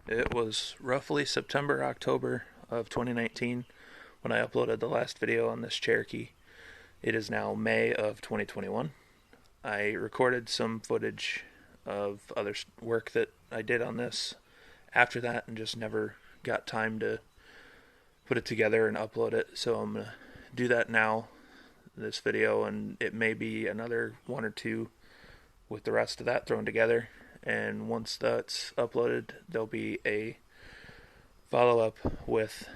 It was roughly September, October of 2019 when I uploaded the last video on this Cherokee. It is now May of 2021. I recorded some footage of other work that I did on this after that and just never got time to put it together and upload it. So I'm going to do that now, this video, and it may be another one or two with the rest of that thrown together. And once that's uploaded, there'll be a follow up with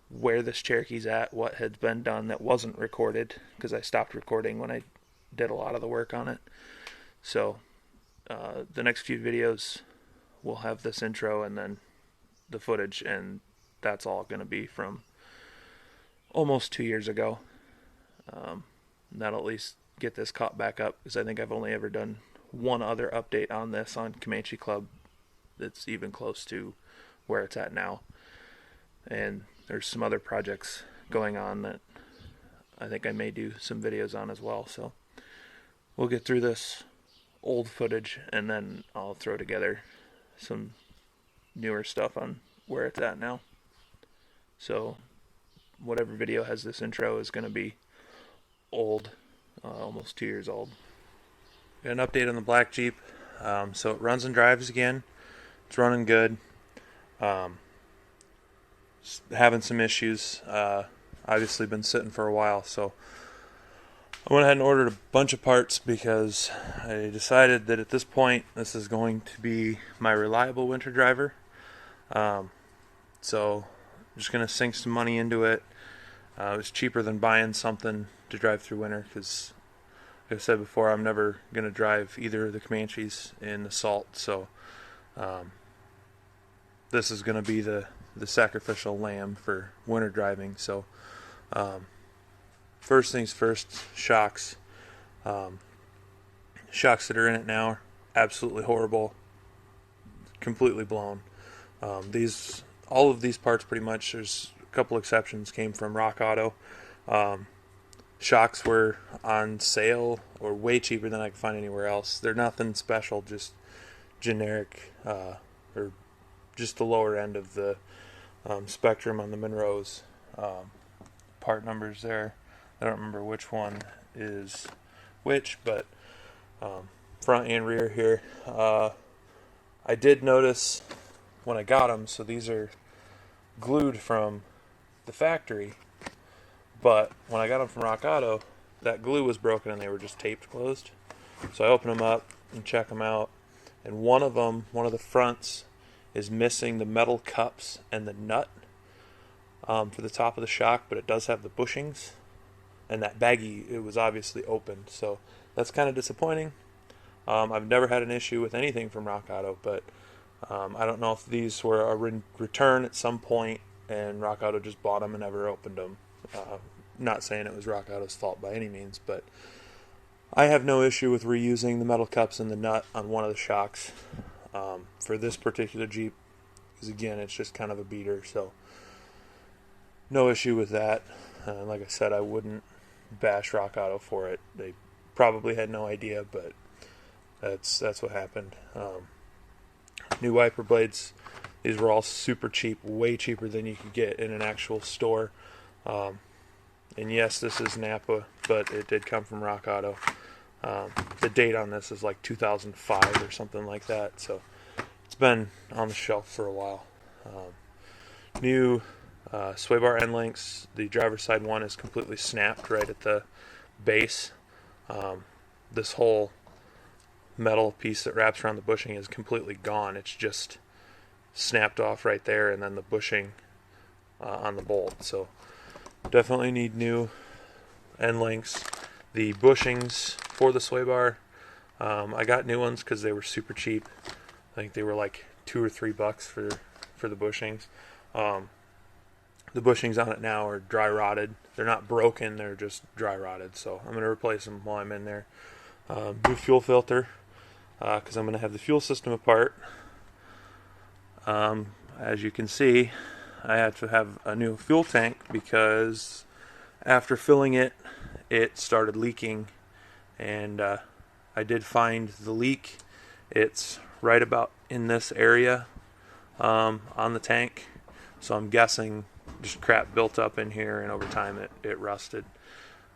where this Cherokee's at, what had been done that wasn't recorded, because I stopped recording when I did a lot of the work on it. So the next few videos will have this intro and then the footage, and that's all going to be from almost 2 years ago. That'll at least get this caught back up, because I think I've only ever done one other update on this on Comanche Club that's even close to where it's at now. And there's some other projects going on that I think I may do some videos on as well. So we'll get through this old footage and then I'll throw together some newer stuff on where it's at now. So whatever video has this intro is going to be old, almost 2 years old. Got an update on the black Jeep. So it runs and drives again. It's running good. Having some issues. Obviously been sitting for a while, so I went ahead and ordered a bunch of parts because I decided that at this point this is going to be my reliable winter driver. So I'm just going to sink some money into it. It was cheaper than buying something to drive through winter because, like I said before, I'm never going to drive either of the Comanches in the salt. So this is going to be the sacrificial lamb for winter driving. So first things first, shocks. Shocks that are in it now are absolutely horrible, completely blown. All of these parts pretty much, there's a couple exceptions, came from Rock Auto. Shocks were on sale or way cheaper than I could find anywhere else. They're nothing special, just generic, or just the lower end of the spectrum on the Monroes. Part numbers there. I don't remember which one is which, but front and rear here. I did notice when I got them, so these are glued from the factory, but when I got them from Rock Auto, that glue was broken and they were just taped closed. So I open them up and check them out, and one of the fronts is missing the metal cups and the nut for the top of the shock, but it does have the bushings, and that baggie, it was obviously open, so that's kind of disappointing. I've never had an issue with anything from Rock Auto, but I don't know if these were a return at some point and Rock Auto just bought them and never opened them. Not saying it was Rock Auto's fault by any means, but I have no issue with reusing the metal cups and the nut on one of the shocks for this particular Jeep, because again, it's just kind of a beater, so no issue with that. Like I said, I wouldn't bash Rock Auto for it. They probably had no idea, but that's what happened. New wiper blades. These were all super cheap, way cheaper than you could get in an actual store. And yes, this is Napa, but it did come from Rock Auto. The date on this is like 2005 or something like that, so it's been on the shelf for a while. New sway bar end links. The driver's side one is completely snapped right at the base. This whole metal piece that wraps around the bushing is completely gone. It's just snapped off right there, and then the bushing on the bolt. So definitely need new end links. The bushings for the sway bar, I got new ones because they were super cheap. I think they were like $2 or $3 for the bushings. The bushings on it now are dry rotted. They're not broken, they're just dry rotted. So I'm going to replace them while I'm in there. New fuel filter, because I'm going to have the fuel system apart. As you can see, I had to have a new fuel tank because after filling it, it started leaking, and I did find the leak. It's right about in this area. on the tank. So I'm guessing just crap built up in here, and over time it rusted.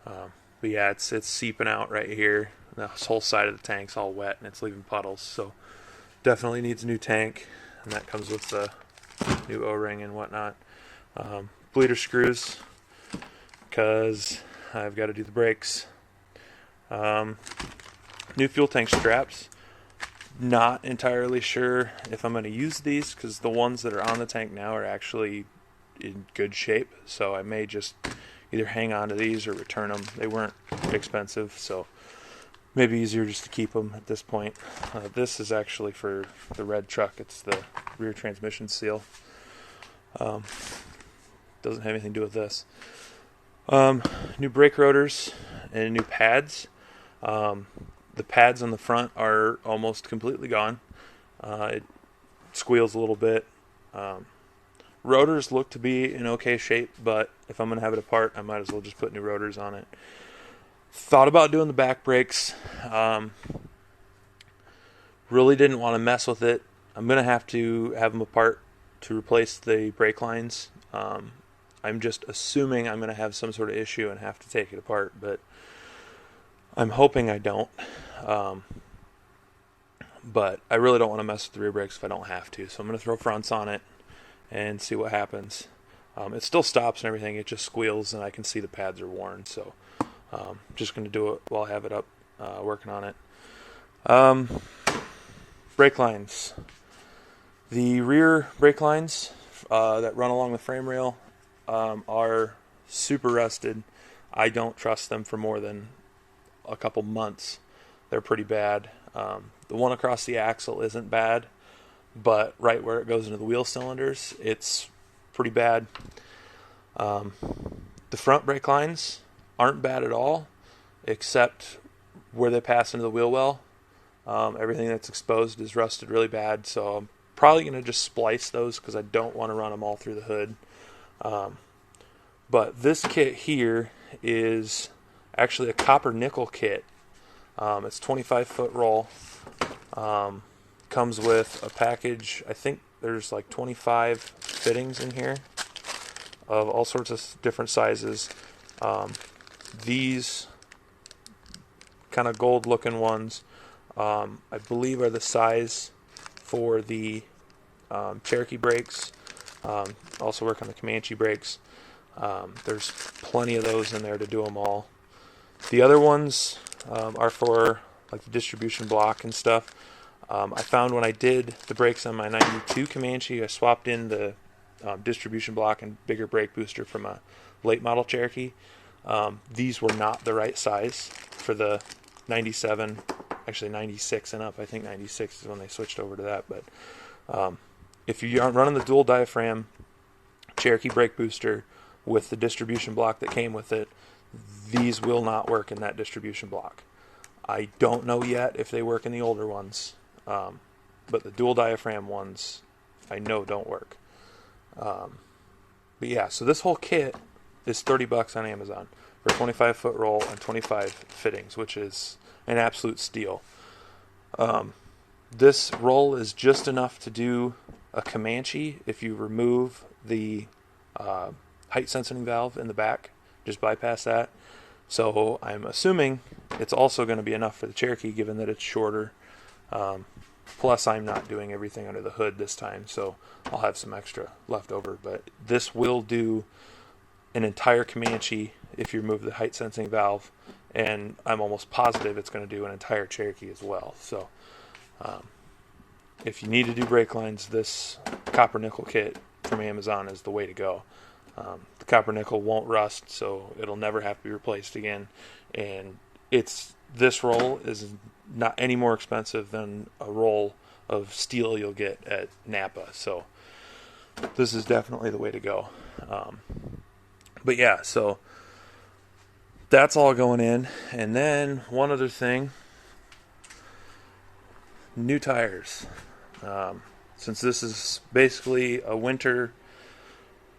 But yeah, it's seeping out right here. This whole side of the tank's all wet, and it's leaving puddles. So definitely needs a new tank, and that comes with the new O-ring and whatnot. Bleeder screws, because I've got to do the brakes. New fuel tank straps. Not entirely sure if I'm going to use these, because the ones that are on the tank now are actually in good shape. So I may just either hang on to these or return them. They weren't expensive, so maybe easier just to keep them at this point. This is actually for the red truck. It's the rear transmission seal. Doesn't have anything to do with this. New brake rotors and new pads. The pads on the front are almost completely gone. It squeals a little bit. Rotors look to be in okay shape, but if I'm going to have it apart, I might as well just put new rotors on it. Thought about doing the back brakes. Really didn't want to mess with it. I'm going to have them apart to replace the brake lines. I'm just assuming I'm going to have some sort of issue and have to take it apart, but I'm hoping I don't. But I really don't want to mess with the rear brakes if I don't have to. So I'm going to throw fronts on it and see what happens. It still stops and everything. It just squeals, and I can see the pads are worn. So just going to do it while I have it up, working on it. Brake lines. The rear brake lines that run along the frame rail are super rusted. I don't trust them for more than a couple months. They're pretty bad. The one across the axle isn't bad, but right where it goes into the wheel cylinders, it's pretty bad. The front brake lines aren't bad at all, except where they pass into the wheel well. Everything that's exposed is rusted really bad, so I'm probably going to just splice those because I don't want to run them all through the hood. But this kit here is actually a copper nickel kit. It's 25-foot roll. Comes with a package. I think there's like 25 fittings in here of all sorts of different sizes. These kind of gold looking ones, I believe are the size for the Cherokee brakes. Also work on the Comanche brakes. There's plenty of those in there to do them all. The other ones are for like the distribution block and stuff. I found when I did the brakes on my 92 Comanche, I swapped in the distribution block and bigger brake booster from a late model Cherokee. These were not the right size for the 97, actually 96 and up. I think 96 is when they switched over to that. But if you aren't running the dual diaphragm Cherokee brake booster with the distribution block that came with it, these will not work in that distribution block. I don't know yet if they work in the older ones, but the dual diaphragm ones I know don't work. But yeah, so this whole kit is $30 on Amazon for a 25-foot roll and 25 fittings, which is an absolute steal. This roll is just enough to do a Comanche if you remove the height sensing valve in the back. Just bypass that. So I'm assuming it's also going to be enough for the Cherokee, given that it's shorter. Plus, I'm not doing everything under the hood this time, so I'll have some extra left over. But this will do an entire Comanche if you remove the height sensing valve, and I'm almost positive it's going to do an entire Cherokee as well. So if you need to do brake lines, this copper nickel kit from Amazon is the way to go. The copper nickel won't rust, so it'll never have to be replaced again. And this roll is not any more expensive than a roll of steel you'll get at Napa. So this is definitely the way to go. But yeah, so that's all going in. And then one other thing, new tires. Since this is basically a winter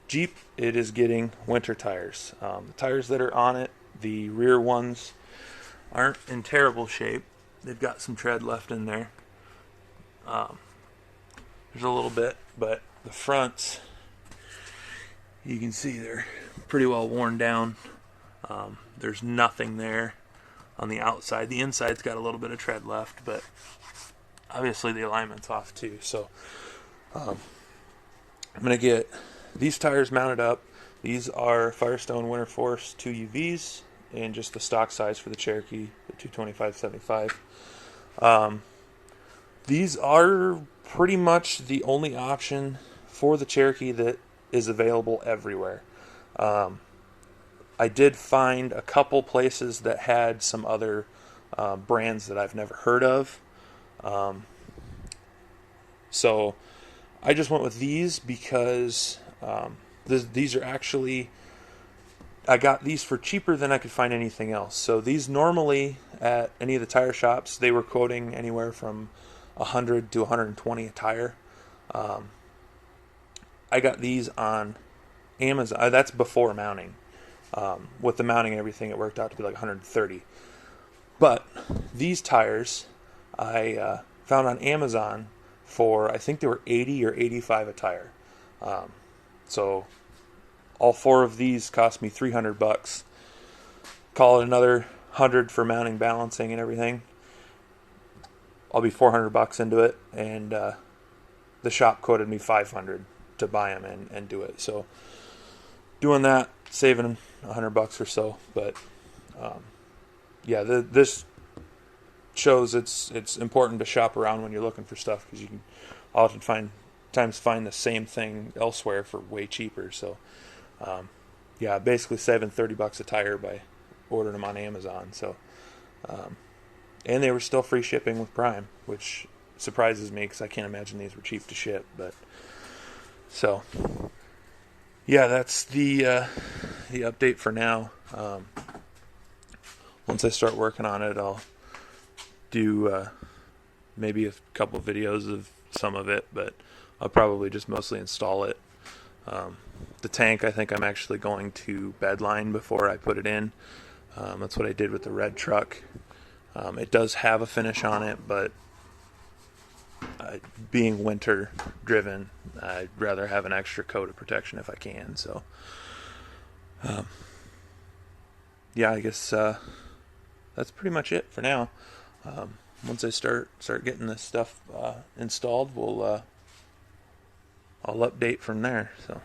Jeep, it is getting winter tires. The tires that are on it, the rear ones, aren't in terrible shape. They've got some tread left in there. there's a little bit, but the fronts, you can see they're pretty well worn down. There's nothing there on the outside. The inside's got a little bit of tread left, but obviously the alignment's off too. So I'm going to get these tires mounted up. These are Firestone Winter Force 2 UVs and just the stock size for the Cherokee, the 225/75. These are pretty much the only option for the Cherokee that is available everywhere. I did find a couple places that had some other brands that I've never heard of. So I just went with these because these are actually, I got these for cheaper than I could find anything else. So these normally at any of the tire shops, they were quoting anywhere from 100 to 120 a tire. I got these on Amazon. That's before mounting. With the mounting and everything, it worked out to be like 130. But these tires I found on Amazon for, I think they were 80 or 85 a tire. So all four of these cost me $300. Call it another 100 for mounting, balancing, and everything. I'll be $400 into it, and the shop quoted me $500 to buy them and do it. So doing that, saving $100 or so. But yeah, this shows it's important to shop around when you're looking for stuff, because you can oftentimes find the same thing elsewhere for way cheaper. So yeah, basically saving $30 a tire by ordering them on Amazon. So and they were still free shipping with Prime, which surprises me because I can't imagine these were cheap to ship. But so yeah, that's the update for now. Once I start working on it, I'll do maybe a couple of videos of some of it, but I'll probably just mostly install it. The tank, I think I'm actually going to bedline before I put it in. That's what I did with the red truck. It does have a finish on it, but being winter driven, I'd rather have an extra coat of protection if I can. So yeah, I guess that's pretty much it for now. Once I start getting this stuff installed, I'll update from there. So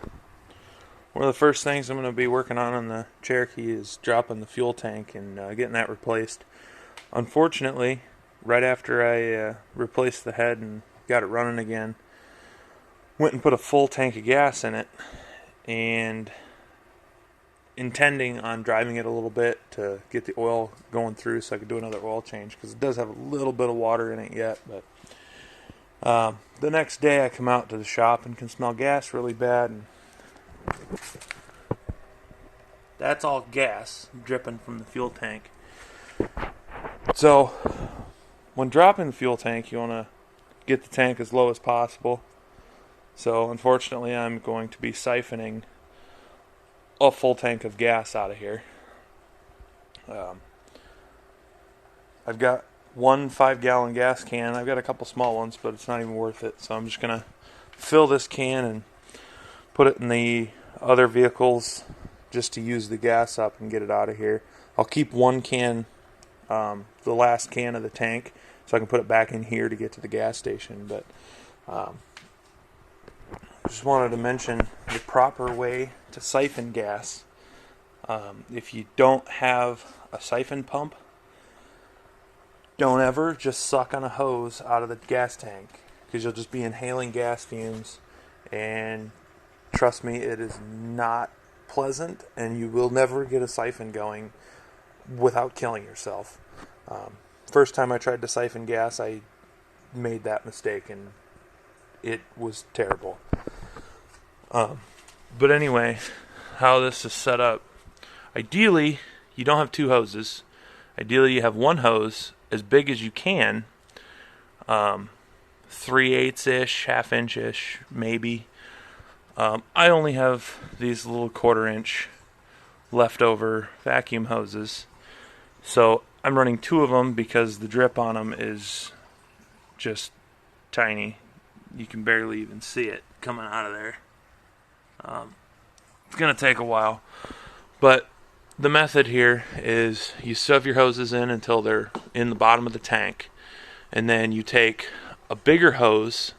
one of the first things I'm going to be working on the Cherokee is dropping the fuel tank and getting that replaced. Unfortunately, right after I replaced the head and got it running again, went and put a full tank of gas in it, and intending on driving it a little bit to get the oil going through so I could do another oil change, because it does have a little bit of water in it yet. But the next day I come out to the shop and can smell gas really bad, and that's all gas dripping from the fuel tank. So when dropping the fuel tank, you want to get the tank as low as possible. So unfortunately, I'm going to be siphoning a full tank of gas out of here. I've got one 5-gallon gas can. I've got a couple small ones, but it's not even worth it. So I'm just going to fill this can and put it in the other vehicles just to use the gas up and get it out of here. I'll keep one can, the last can of the tank, so I can put it back in here to get to the gas station. But just wanted to mention the proper way to siphon gas. If you don't have a siphon pump, don't ever just suck on a hose out of the gas tank, because you'll just be inhaling gas fumes, and trust me, it is not pleasant, and you will never get a siphon going without killing yourself. First time I tried to siphon gas, I made that mistake, and it was terrible. But anyway, how this is set up, ideally you don't have two hoses. Ideally you have one hose as big as you can, 3/8-ish, half-inch-ish maybe. I only have these little 1/4-inch leftover vacuum hoses, so I'm running two of them because the drip on them is just tiny. you can barely even see it coming out of there. It's going to take a while, but the method here is you shove your hoses in until they're in the bottom of the tank, and then you take a bigger hose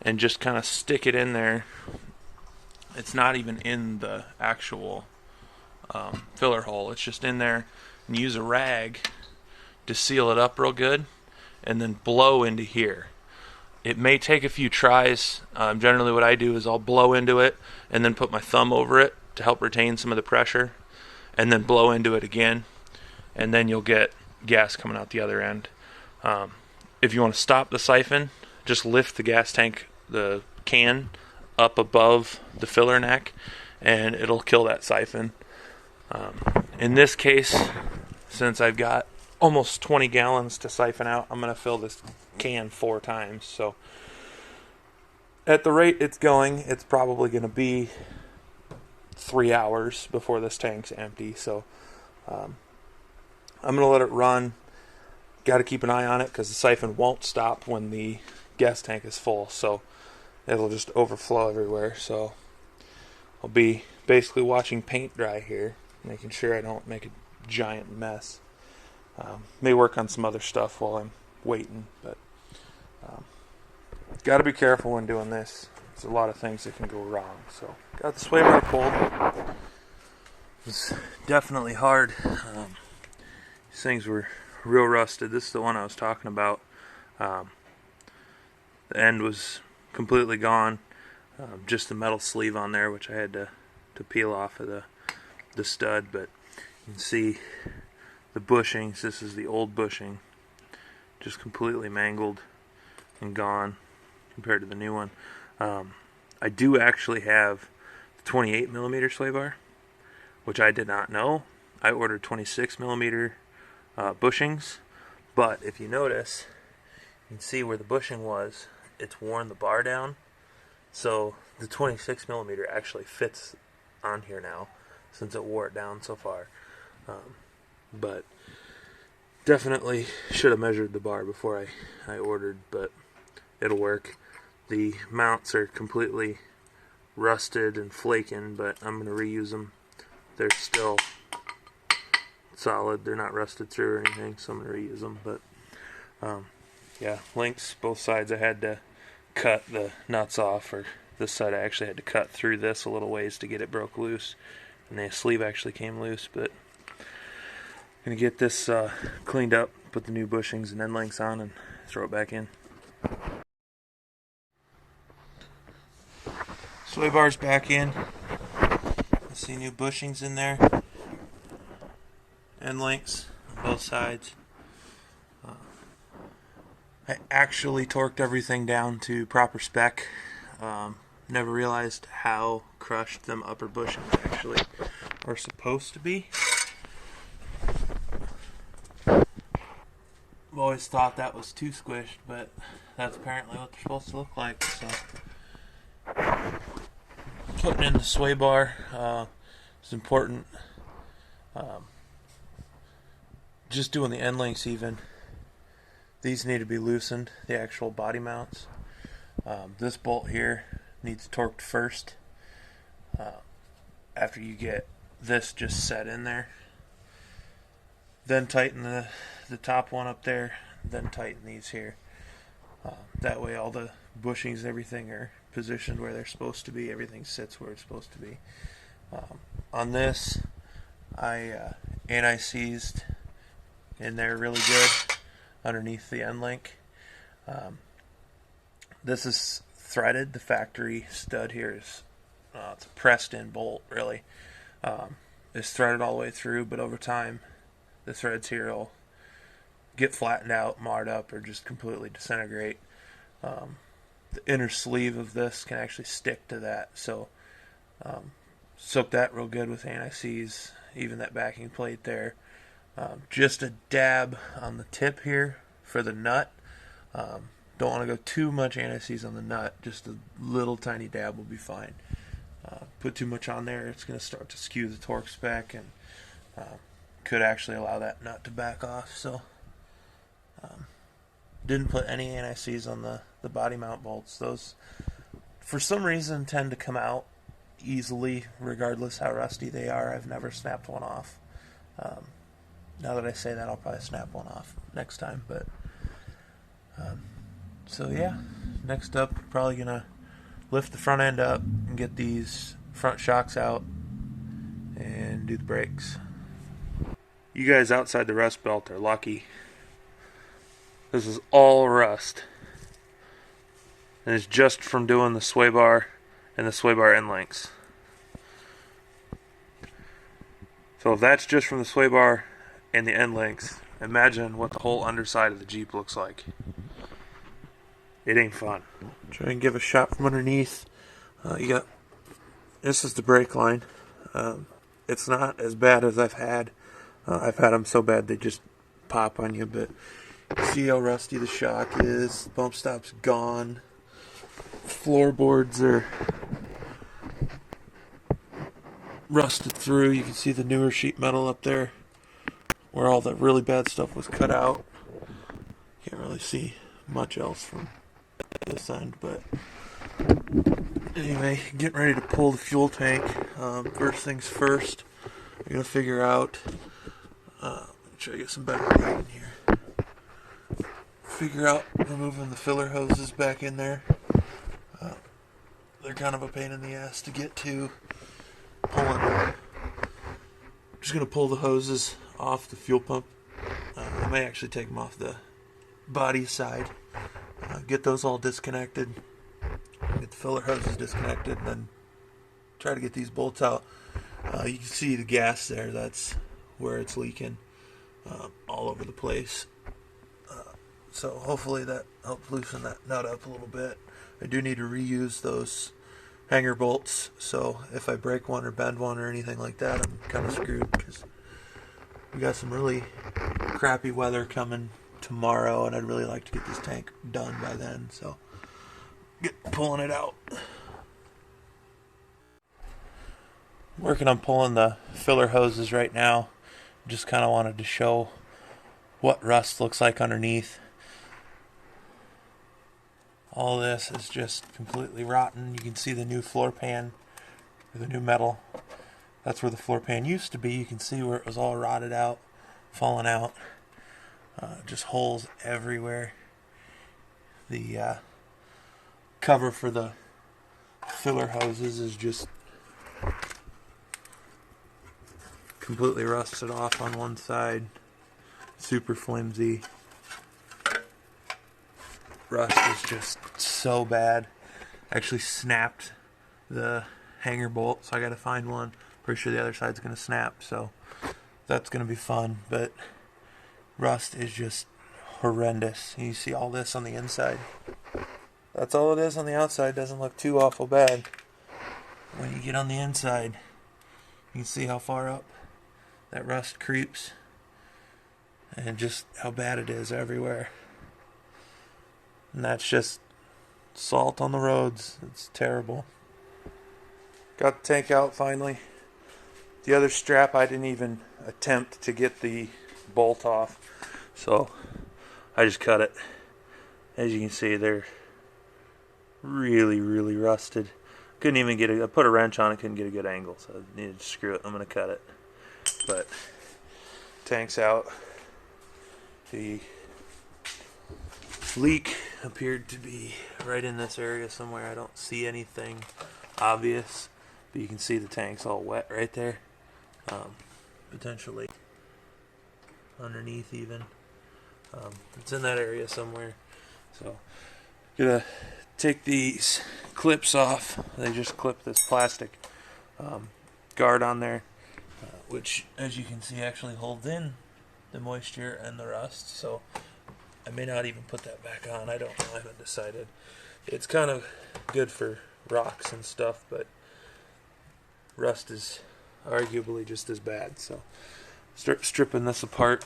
and just kind of stick it in there. It's not even in the actual filler hole. It's just in there, and use a rag to seal it up real good, and then blow into here. It may take a few tries. Generally what I do is I'll blow into it and then put my thumb over it to help retain some of the pressure, and then blow into it again, and then you'll get gas coming out the other end. If you want to stop the siphon, just lift the gas tank, the can, up above the filler neck, and it'll kill that siphon. In this case, since I've got almost 20 gallons to siphon out, I'm going to fill this can 4 times. So at the rate it's going, it's probably going to be 3 hours before this tank's empty. So I'm going to let it run. Got to keep an eye on it because the siphon won't stop when the gas tank is full, so it'll just overflow everywhere. So I'll be basically watching paint dry here, making sure I don't make a giant mess. May work on some other stuff while I'm waiting, but got to be careful when doing this. There's a lot of things that can go wrong. So got the sway bar pulled. It's definitely hard. These things were real rusted. This is the one I was talking about. The end was completely gone. Just the metal sleeve on there, which I had to peel off of the stud. But you can see the bushings. This is the old bushing, just completely mangled and gone compared to the new one. I do actually have the 28 millimeter sway bar, which I did not know. I ordered 26 millimeter bushings, but if you notice, you can see where the bushing was, it's worn the bar down. So the 26 millimeter actually fits on here now, since it wore it down so far. But definitely should have measured the bar before I ordered, but it'll work. The mounts are completely rusted and flaking, but I'm going to reuse them. They're still solid. They're not rusted through or anything, so I'm going to reuse them. But yeah, links both sides. I had to cut the nuts off, or this side I actually had to cut through this a little ways to get it broke loose, and the sleeve actually came loose. But I'm going to get this cleaned up, put the new bushings and end links on, and throw it back in. Sway bar's back in. I see new bushings in there. End links on both sides. I actually torqued everything down to proper spec. Never realized how crushed them upper bushings actually are supposed to be. I've always thought that was too squished, but that's apparently what they're supposed to look like. So putting in the sway bar is important. Just doing the end links even. These need to be loosened, the actual body mounts. This bolt here needs torqued first. After you get this just set in there. Then tighten the top one up there. Then tighten these here. That way all the bushings and everything are positioned where they're supposed to be. Everything sits where it's supposed to be. On this, I anti-seized in there really good underneath the end link. This is threaded. The factory stud here is it's a pressed in bolt really. It's threaded all the way through, but over time the threads here will get flattened out, marred up, or just completely disintegrate. The inner sleeve of this can actually stick to that, so soak that real good with anti-seize, even that backing plate there. Just a dab on the tip here for the nut. Don't want to go too much anti-seize on the nut, just a little tiny dab will be fine. Put too much on there, it's going to start to skew the torque spec and could actually allow that nut to back off. So didn't put any anti-seize on the the body mount bolts. Those, for some reason, tend to come out easily, regardless how rusty they are. I've never snapped one off. Now that I say that, I'll probably snap one off next time. But so yeah, next up, probably gonna lift the front end up and get these front shocks out and do the brakes. You guys outside the rust belt are lucky. This is all rust. And it's just from doing the sway bar and the sway bar end links. So if that's just from the sway bar and the end links, imagine what the whole underside of the Jeep looks like. It ain't fun. Try and give a shot from underneath. This is the brake line. It's not as bad as I've had. I've had them so bad they just pop on you, but see how rusty the shock is. Bump stop's gone. Floorboards are rusted through. You can see the newer sheet metal up there where all the really bad stuff was cut out. Can't really see much else from this end, but anyway, getting ready to pull the fuel tank. First things first, I'm going to figure out, make sure I get some better light in here. Figure out removing the filler hoses back in there. They're kind of a pain in the ass to get to. I'm just going to pull the hoses off the fuel pump. I may actually take them off the body side. Get those all disconnected. Get the filler hoses disconnected, and then try to get these bolts out. You can see the gas there. That's where it's leaking all over the place. So hopefully that helps loosen that nut up a little bit. I do need to reuse those hanger bolts, so if I break one or bend one or anything like that, I'm kind of screwed, because we got some really crappy weather coming tomorrow, and I'd really like to get this tank done by then, so pulling it out. Working on pulling the filler hoses right now. Just kind of wanted to show what rust looks like underneath. All this is just completely rotten. You can see the new floor pan, or the new metal. That's where the floor pan used to be. You can see where it was all rotted out, falling out. Just holes everywhere. The cover for the filler hoses is just completely rusted off on one side. Super flimsy. Rust is just so bad. Actually snapped the hanger bolt, so I gotta find one. Pretty sure the other side's gonna snap, so that's gonna be fun. But rust is just horrendous. You see all this on the inside. That's all it is on the outside. Doesn't look too awful bad. When you get on the inside, you can see how far up that rust creeps, and just how bad it is everywhere. And that's just salt on the roads. It's terrible. Got the tank out finally. The other strap, I didn't even attempt to get the bolt off, so I just cut it. As you can see, they're really, really rusted. Couldn't even get I put a wrench on it, couldn't get a good angle, so I needed to screw it. I'm going to cut it. But tank's out. The leak appeared to be right in this area somewhere. I don't see anything obvious, but you can see the tank's all wet right there. Potentially underneath even. It's in that area somewhere. So gonna take these clips off. They just clip this plastic guard on there, which, as you can see, actually holds in the moisture and the rust. So I may not even put that back on. I don't know. I haven't decided. It's kind of good for rocks and stuff, but rust is arguably just as bad. So start stripping this apart,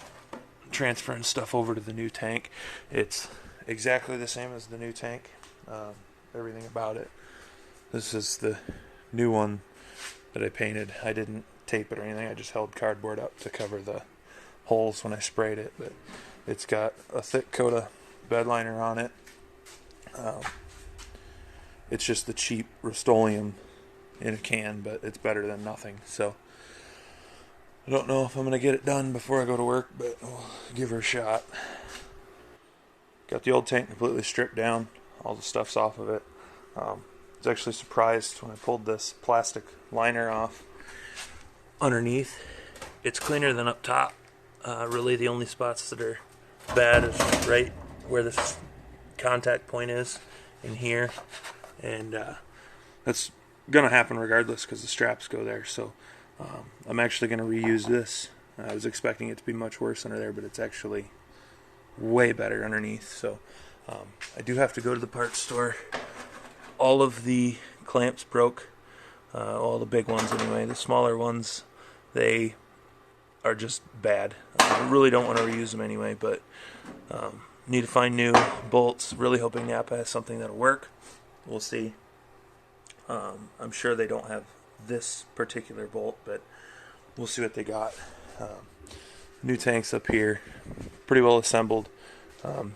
transferring stuff over to the new tank. It's exactly the same as the new tank. Everything about it. This is the new one that I painted. I didn't tape it or anything. I just held cardboard up to cover the holes when I sprayed it. But it's got a thick coat of bed liner on it. It's just the cheap Rust-Oleum in a can, but it's better than nothing. So I don't know if I'm going to get it done before I go to work, but we'll give her a shot. Got the old tank completely stripped down. All the stuff's off of it. I was actually surprised when I pulled this plastic liner off underneath. It's cleaner than up top. Really the only spots that are bad is right where this contact point is in here. And that's going to happen regardless because the straps go there. So I'm actually going to reuse this. I was expecting it to be much worse under there, but it's actually way better underneath. So I do have to go to the parts store. All of the clamps broke, all the big ones anyway. The smaller ones, they are just bad. I really don't want to reuse them anyway, but need to find new bolts. Really hoping Napa has something that'll work. We'll see. I'm sure they don't have this particular bolt, but we'll see what they got. New tanks up here, pretty well assembled.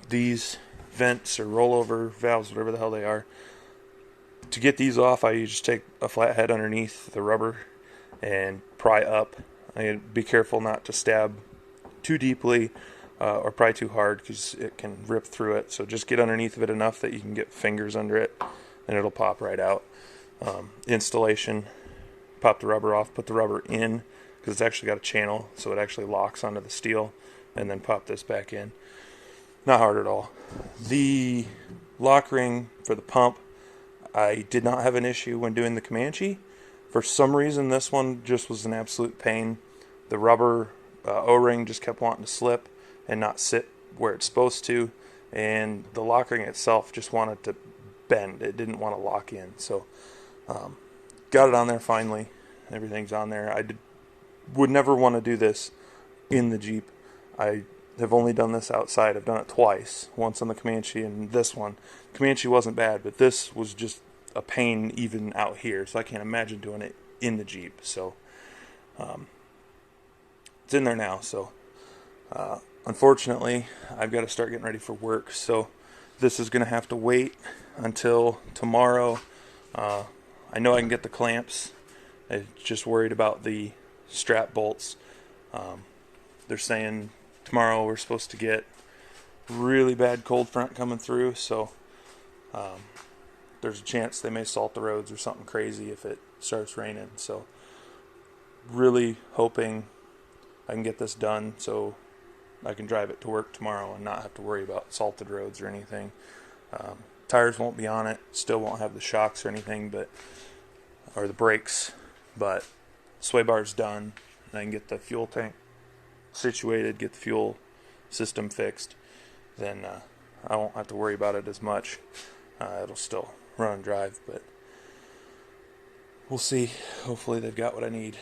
These vents or rollover valves, whatever the hell they are, to get these off, I just take a flathead underneath the rubber and pry up. I be careful not to stab too deeply or pry too hard because it can rip through it. So just get underneath of it enough that you can get fingers under it and it'll pop right out. Installation, pop the rubber off, put the rubber in because it's actually got a channel, so it actually locks onto the steel, and then pop this back in. Not hard at all. The lock ring for the pump, I did not have an issue when doing the Comanche. For some reason, this one just was an absolute pain. The rubber O-ring just kept wanting to slip and not sit where it's supposed to, and the lock ring itself just wanted to bend. It didn't want to lock in. So got it on there finally. Everything's on there. Would never want to do this in the Jeep. I have only done this outside. I've done it twice. Once on the Comanche and this one. Comanche wasn't bad, but this was just a pain even out here. So I can't imagine doing it in the Jeep. So it's in there now. So unfortunately, I've got to start getting ready for work. So this is going to have to wait until tomorrow. I know I can get the clamps. I'm just worried about the strap bolts. They're saying tomorrow we're supposed to get really bad cold front coming through, so there's a chance they may salt the roads or something crazy if it starts raining. So really hoping I can get this done so I can drive it to work tomorrow and not have to worry about salted roads or anything. Tires won't be on it, still won't have the shocks or anything, or the brakes, but sway bar's done, and I can get the fuel tank situated, get the fuel system fixed, then I won't have to worry about it as much. It'll still run and drive, but we'll see. Hopefully they've got what I need.